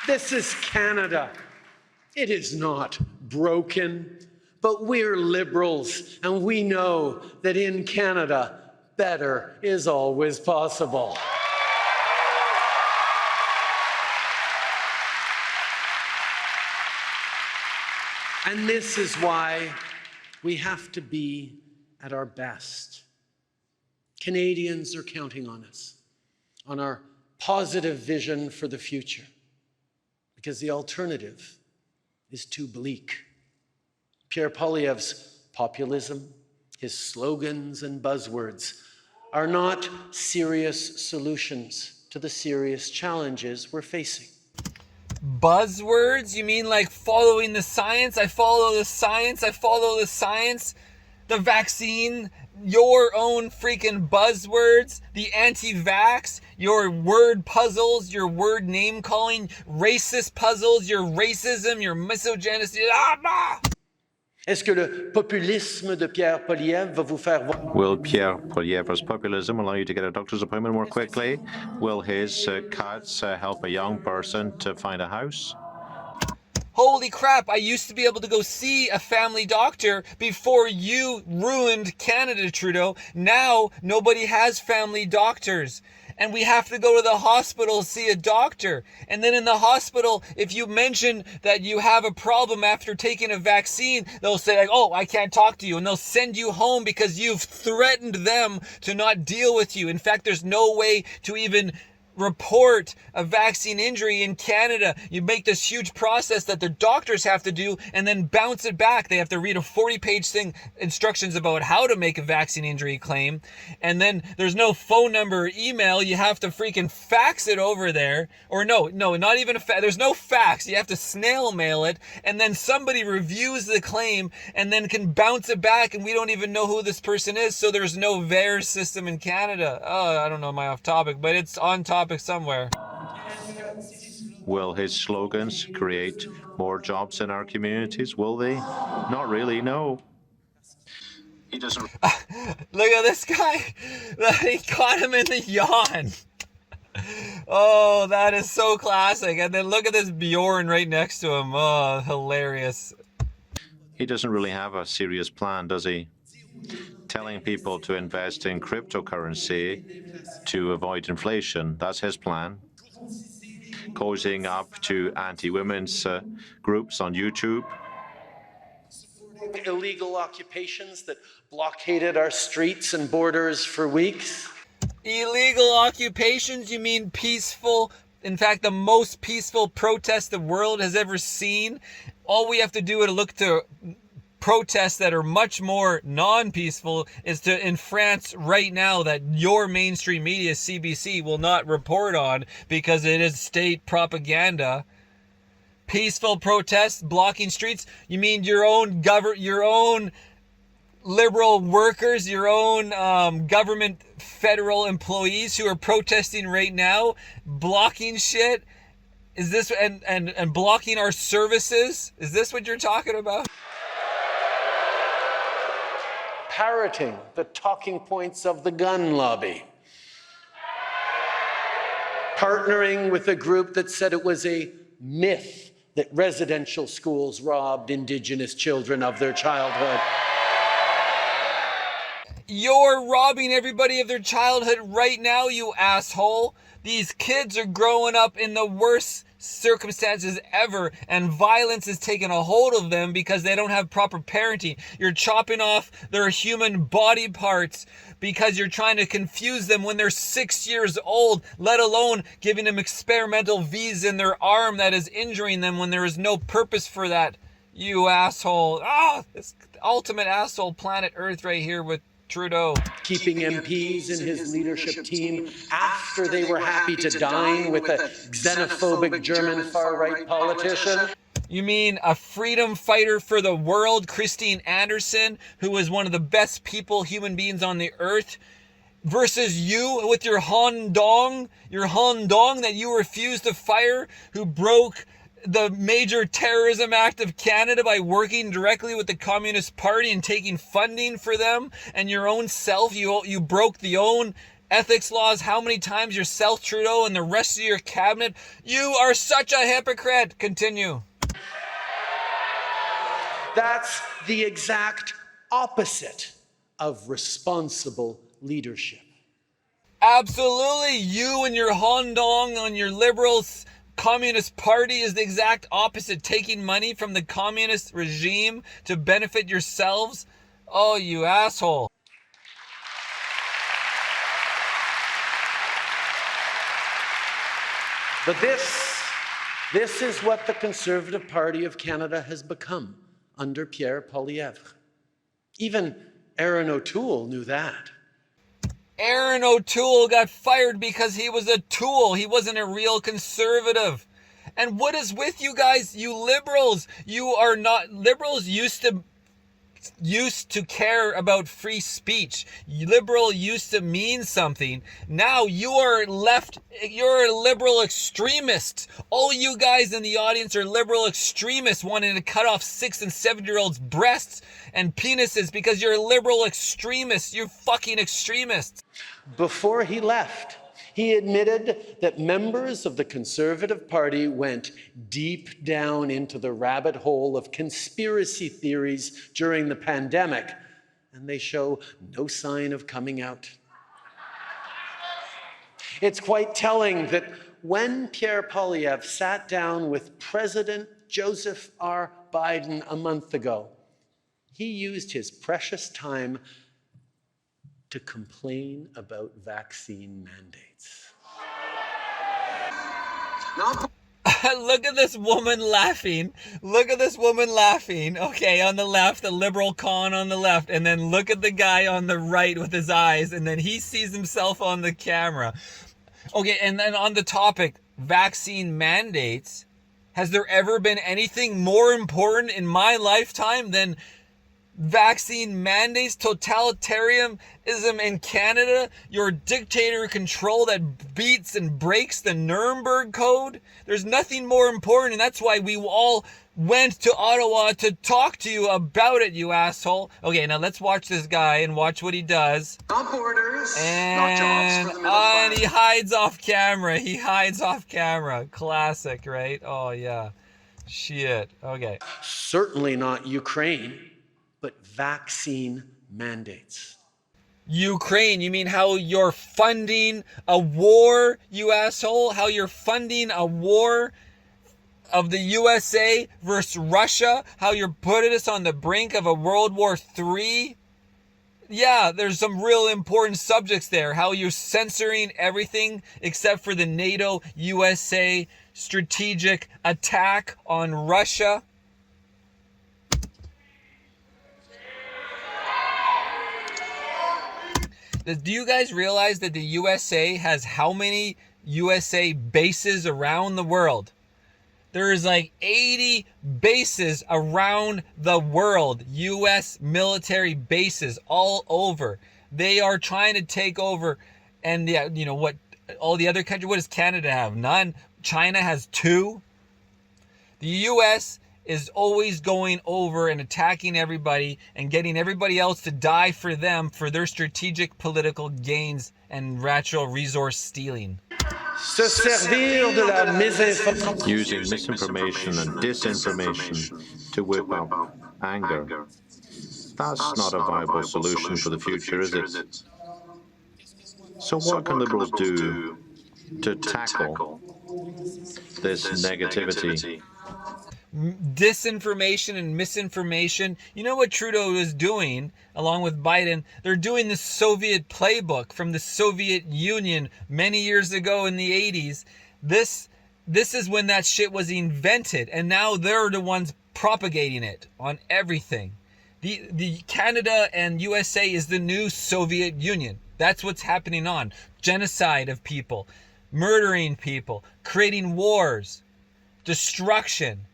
This is Canada. It is not broken, but we're liberals, and we know that in Canada, better is always possible. And this is why we have to be at our best. Canadians are counting on us, on our positive vision for the future, because the alternative is too bleak. Pierre Poilievre's populism, his slogans and buzzwords are not serious solutions to the serious challenges we're facing. Buzzwords? You mean like following the science? I follow the science. I follow the science. The vaccine, your own freaking buzzwords, the anti-vax, your word puzzles, your word name calling, racist puzzles, your racism, your misogyny. Est-ce que le populisme de Pierre Poilievre va vous faire voir? Will Pierre Poilievre's populism allow you to get a doctor's appointment more quickly? Will his cuts help a young person to find a house? Holy crap, I used to be able to go see a family doctor before you ruined Canada, Trudeau. Now, nobody has family doctors. And we have to go to the hospital to see a doctor. And then in the hospital, if you mention that you have a problem after taking a vaccine, they'll say, like, oh, I can't talk to you. And they'll send you home because you've threatened them to not deal with you. In fact, there's no way to even report a vaccine injury in Canada. You make this huge process that the doctors have to do and then bounce it back. They have to read a 40-page thing, instructions about how to make a vaccine injury claim. And then there's no phone number or email. You have to freaking fax it over there. Or no, not even there's no fax. You have to snail mail it. And then somebody reviews the claim and then can bounce it back. And we don't even know who this person is. So there's no VAERS system in Canada. Oh, I don't know, am I off topic? But it's on topic somewhere. Will his slogans create more jobs in our communities? Will they? Not really, no. He doesn't. Look at this guy. He caught him in the yawn. Oh, that is so classic. And then look at this Bjorn right next to him. Oh, hilarious. He doesn't really have a serious plan, does he? Telling people to invest in cryptocurrency to avoid inflation, that's his plan. Cozying up to anti-women's groups on YouTube. Illegal occupations that blockaded our streets and borders for weeks. Illegal occupations? You mean peaceful? In fact, the most peaceful protest the world has ever seen. All we have to do is look to protests that are much more non-peaceful is to in France right now that your mainstream media, CBC, will not report on because it is state propaganda. Peaceful protests, blocking streets. You mean your own liberal workers, your own government federal employees who are protesting right now, blocking shit? Is this and blocking our services? Is this what you're talking about? Parroting the talking points of the gun lobby. Partnering with a group that said it was a myth that residential schools robbed Indigenous children of their childhood. You're robbing everybody of their childhood right now, you asshole. These kids are growing up in the worst circumstances ever, and violence is taking a hold of them because they don't have proper parenting. You're chopping off their human body parts because you're trying to confuse them when they're 6 years old, let alone giving them experimental V's in their arm that is injuring them when there is no purpose for that. You asshole. This ultimate asshole planet Earth right here with Trudeau. Keeping MPs in his leadership team after they were happy to dine with a xenophobic German far-right politician. You mean a freedom fighter for the world, Christine Anderson, who was one of the best human beings on the earth, versus you with your Hondong that you refused to fire, who broke the major terrorism act of Canada by working directly with the Communist Party and taking funding for them, and your own self, you broke the own ethics laws how many times yourself, Trudeau, and the rest of your cabinet? You are such a hypocrite. Continue. That's the exact opposite of responsible leadership. Absolutely. You and your Hondong on your liberals Communist Party is the exact opposite, taking money from the communist regime to benefit yourselves. Oh, you asshole. But this is what the Conservative Party of Canada has become under Pierre Poilievre. Even Erin O'Toole knew that. Erin O'Toole got fired because he was a tool. He wasn't a real conservative. And what is with you guys, you liberals? You are not, liberals used to care about free speech. Liberal used to mean something. Now you're a liberal extremist. All you guys in the audience are liberal extremists wanting to cut off 6- and 7-year-olds' breasts and penises because you're liberal extremists. You're fucking extremists. Before he left, he admitted that members of the Conservative Party went deep down into the rabbit hole of conspiracy theories during the pandemic, and they show no sign of coming out. It's quite telling that when Pierre Poilievre sat down with President Joseph R. Biden a month ago, he used his precious time to complain about vaccine mandates. Look at this woman laughing. Look at this woman laughing. Okay, on the left, the liberal con on the left. And then look at the guy on the right with his eyes. And then he sees himself on the camera. Okay, and then on the topic, vaccine mandates. Has there ever been anything more important in my lifetime than vaccine mandates, totalitarianism in Canada, your dictator control that beats and breaks the Nuremberg Code? There's nothing more important, and that's why we all went to Ottawa to talk to you about it, you asshole. Okay, now let's watch this guy and watch what he does. Not borders, And, not jobs for the middle class. and he hides off camera. He hides off camera. Classic, right? Oh, yeah. Shit. Okay. Certainly not Ukraine, but vaccine mandates. Ukraine, you mean how you're funding a war, you asshole? How you're funding a war of the USA versus Russia? How you're putting us on the brink of a World War III? Yeah, there's some real important subjects there. How you're censoring everything except for the NATO USA strategic attack on Russia. Do you guys realize that the USA has how many USA bases around the world? There is like 80 bases around the world, US military bases all over. They are trying to take over, and yeah, you know what? All the other countries, what does Canada have? None. China has 2. The US is always going over and attacking everybody and getting everybody else to die for them for their strategic political gains and natural resource stealing. Se servir de la misinformation. Using misinformation and disinformation to whip up anger. That's not a viable solution for the future, is it? So what can Liberals do to tackle this negativity? Disinformation and misinformation. You know what Trudeau is doing along with Biden? They're doing the Soviet playbook from the Soviet Union many years ago in the 80s. This is when that shit was invented, and now they're the ones propagating it on everything. The Canada and USA is the new Soviet Union. That's what's happening on. Genocide of people, murdering people, creating wars, destruction.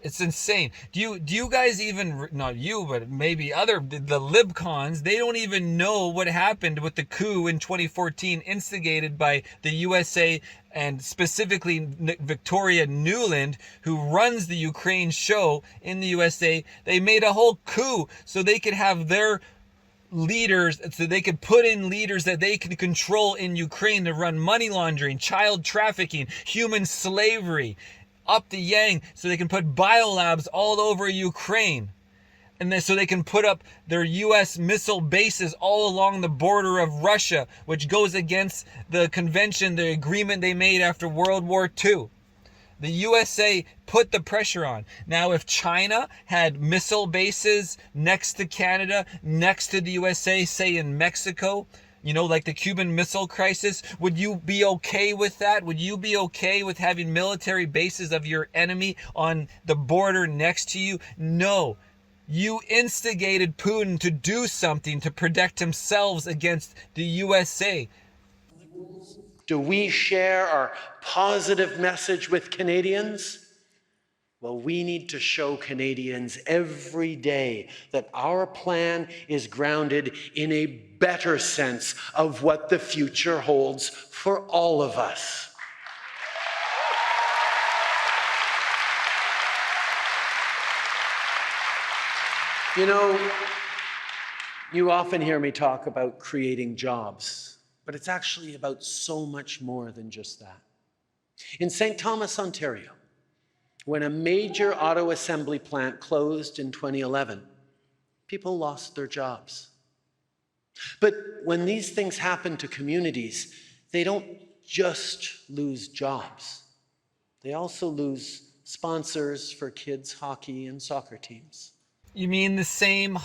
It's insane. Do you guys even, not you, but maybe the libcons, they don't even know what happened with the coup in 2014 instigated by the USA and specifically Victoria Nuland, who runs the Ukraine show in the USA. They made a whole coup so they could have their leaders, so they could put in leaders that they can control in Ukraine to run money laundering, child trafficking, human slavery, up the yang, so they can put biolabs all over Ukraine. And then so they can put up their US missile bases all along the border of Russia, which goes against the convention, the agreement they made after World War II. The USA put the pressure on. Now, if China had missile bases next to Canada, next to the USA, say in Mexico, you know, like the Cuban Missile Crisis, would you be okay with that? Would you be okay with having military bases of your enemy on the border next to you? No. You instigated Putin to do something to protect themselves against the USA. Do we share our positive message with Canadians? Well, we need to show Canadians every day that our plan is grounded in a better sense of what the future holds for all of us. You know, you often hear me talk about creating jobs, but it's actually about so much more than just that. In St. Thomas, Ontario, when a major auto assembly plant closed in 2011, people lost their jobs. But when these things happen to communities, they don't just lose jobs. They also lose sponsors for kids' hockey and soccer teams. You mean the same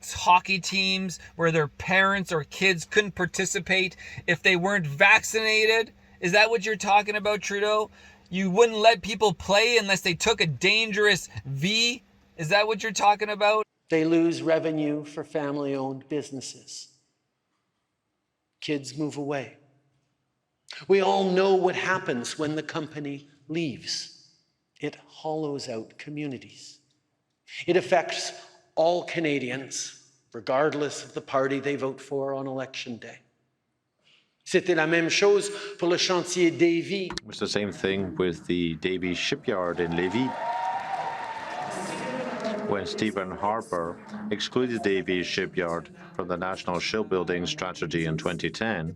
hockey teams where their parents or kids couldn't participate if they weren't vaccinated? Is that what you're talking about, Trudeau? You wouldn't let people play unless they took a dangerous V? Is that what you're talking about? They lose revenue for family-owned businesses. Kids move away. We all know what happens when the company leaves. It hollows out communities. It affects all Canadians, regardless of the party they vote for on election day. C'était la même chose pour le chantier Davy. It's the same thing with the Davy shipyard in Lévis. When Stephen Harper excluded Davy shipyard from the National Shipbuilding Strategy in 2010,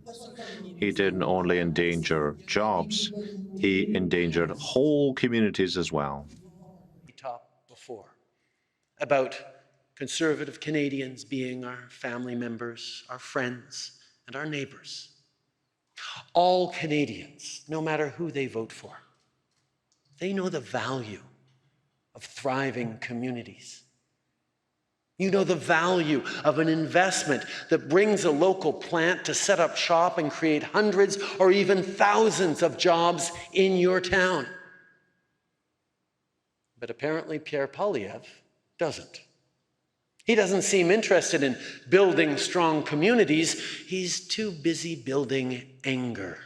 he didn't only endanger jobs, he endangered whole communities as well. We talked before about Conservative Canadians being our family members, our friends, and our neighbors. All Canadians, no matter who they vote for, they know the value of thriving communities. You know the value of an investment that brings a local plant to set up shop and create hundreds or even thousands of jobs in your town. But apparently Pierre Poilievre doesn't. He doesn't seem interested in building strong communities. He's too busy building anger.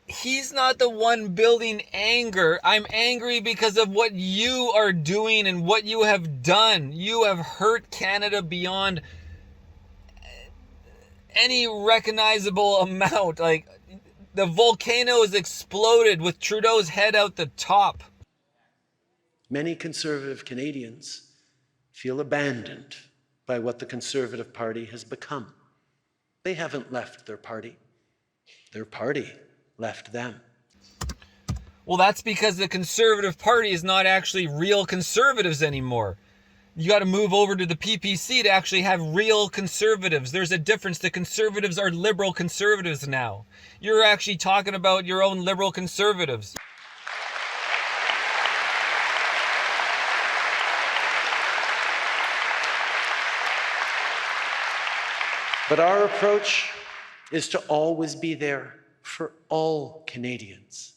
He's not the one building anger. I'm angry because of what you are doing and what you have done. You have hurt Canada beyond any recognizable amount. Like, the volcano has exploded with Trudeau's head out the top. Many Conservative Canadians feel abandoned by what the Conservative Party has become. They haven't left their party. Their party left them. Well, that's because the Conservative Party is not actually real conservatives anymore. You got to move over to the PPC to actually have real conservatives. There's a difference. The conservatives are liberal conservatives now. You're actually talking about your own liberal conservatives. But our approach is to always be there for all Canadians.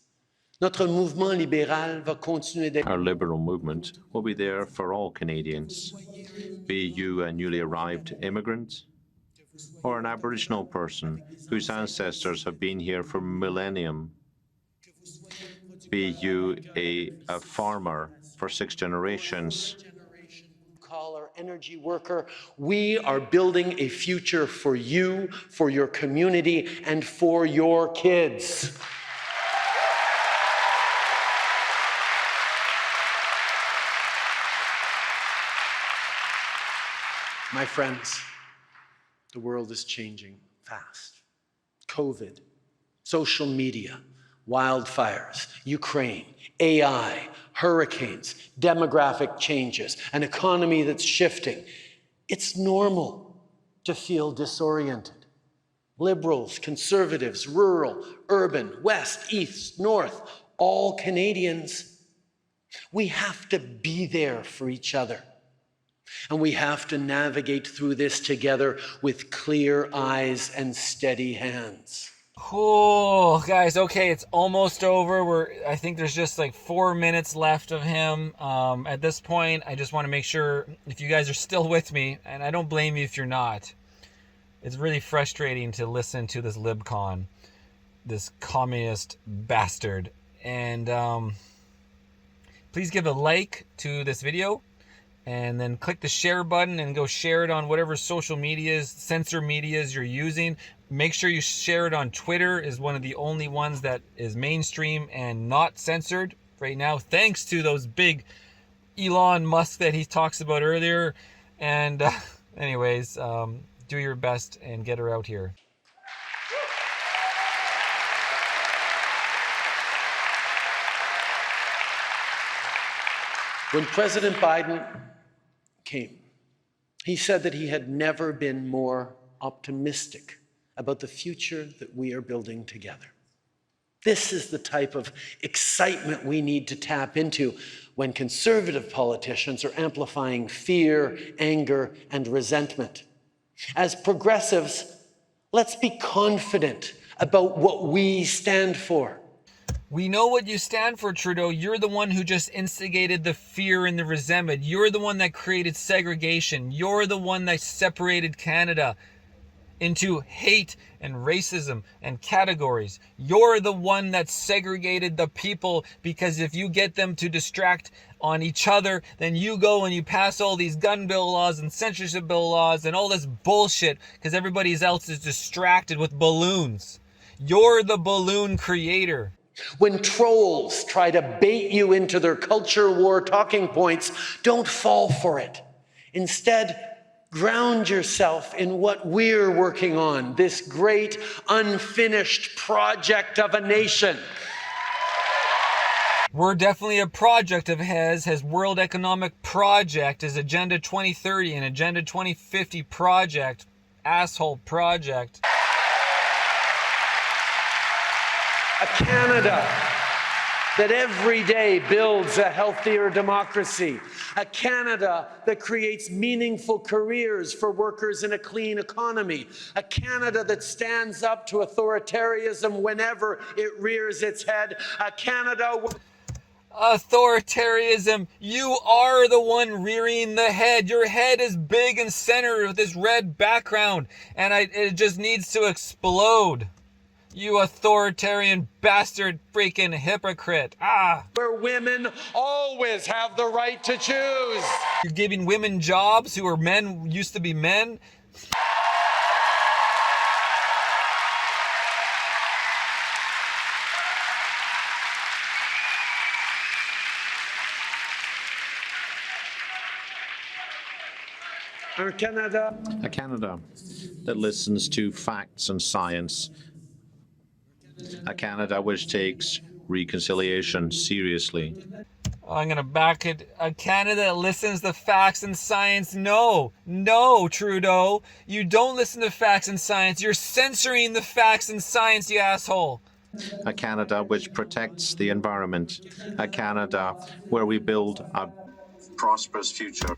Notre mouvement libéral va continuer d'être. Our liberal movement will be there for all Canadians, be you a newly arrived immigrant or an Aboriginal person whose ancestors have been here for millennium, be you a farmer for 6 generations, Collar energy worker. We are building a future for you, for your community, and for your kids. My friends, the world is changing fast. COVID, social media, wildfires, Ukraine, AI, hurricanes, demographic changes, an economy that's shifting. It's normal to feel disoriented. Liberals, conservatives, rural, urban, west, east, north, all Canadians, we have to be there for each other. And we have to navigate through this together with clear eyes and steady hands. Oh, guys, okay, it's almost over. I think there's just like 4 minutes left of him. At this point, I just want to make sure if you guys are still with me, and I don't blame you if you're not. It's really frustrating to listen to this libcon, this communist bastard. And please give a like to this video, and then click the share button and go share it on whatever social medias, censor medias you're using. Make sure you share it on Twitter, is one of the only ones that is mainstream and not censored right now, thanks to those big Elon Musk that he talks about earlier. And anyways, do your best and get her out here. When President Biden came, he said that he had never been more optimistic about the future that we are building together. This is the type of excitement we need to tap into when conservative politicians are amplifying fear, anger, and resentment. As progressives, let's be confident about what we stand for. We know what you stand for, Trudeau. You're the one who just instigated the fear and the resentment. You're the one that created segregation. You're the one that separated Canada into hate and racism and categories. You're the one that segregated the people, because if you get them to distract on each other, then you go and you pass all these gun bill laws and censorship bill laws and all this bullshit because everybody else is distracted with balloons. You're the balloon creator. When trolls try to bait you into their culture war talking points, don't fall for it. Instead, ground yourself in what we're working on, this great unfinished project of a nation. We're definitely a project of his World Economic Project, his Agenda 2030 and Agenda 2050 project, asshole project. A Canada that every day builds a healthier democracy. A Canada that creates meaningful careers for workers in a clean economy. A Canada that stands up to authoritarianism whenever it rears its head. A Canada... Authoritarianism, you are the one rearing the head. Your head is big and centered with this red background, and it just needs to explode. You authoritarian bastard freaking hypocrite. Where women always have the right to choose. You're giving women jobs who are men, used to be men. A Canada that listens to facts and science. A Canada which takes reconciliation seriously. I'm gonna back it. A Canada that listens to facts and science. No, Trudeau. You don't listen to facts and science. You're censoring the facts and science, you asshole. A Canada which protects the environment. A Canada where we build a prosperous future.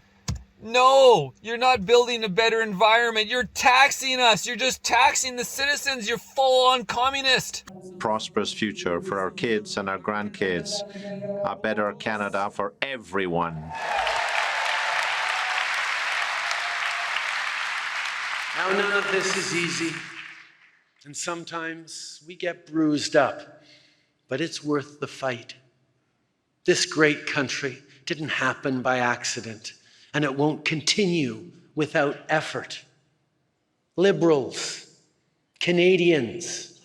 No, you're not building a better environment. You're taxing us. You're just taxing the citizens. You're full-on communist. Prosperous future for our kids and our grandkids. A better Canada for everyone. Now, none of this is easy, and sometimes we get bruised up, but it's worth the fight. This great country didn't happen by accident, and it won't continue without effort. Liberals, Canadians,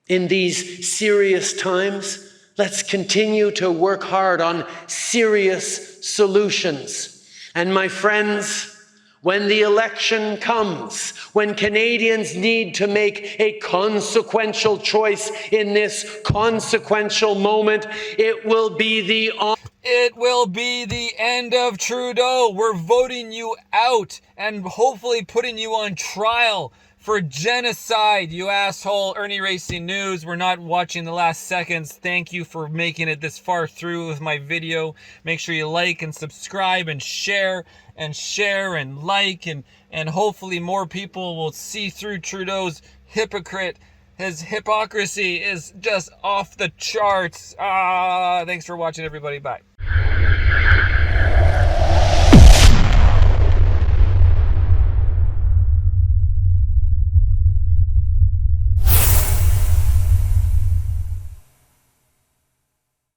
in these serious times, let's continue to work hard on serious solutions. And my friends, when the election comes, when Canadians need to make a consequential choice in this consequential moment, it will be the end of Trudeau. We're voting you out and hopefully putting you on trial for genocide, you asshole. Irnieracing News. We're not watching the last seconds. Thank you for making it this far through with my video. Make sure you like and subscribe and share and like, and hopefully more people will see through Trudeau's hypocrite. His hypocrisy is just off the charts. Thanks for watching, everybody. Bye.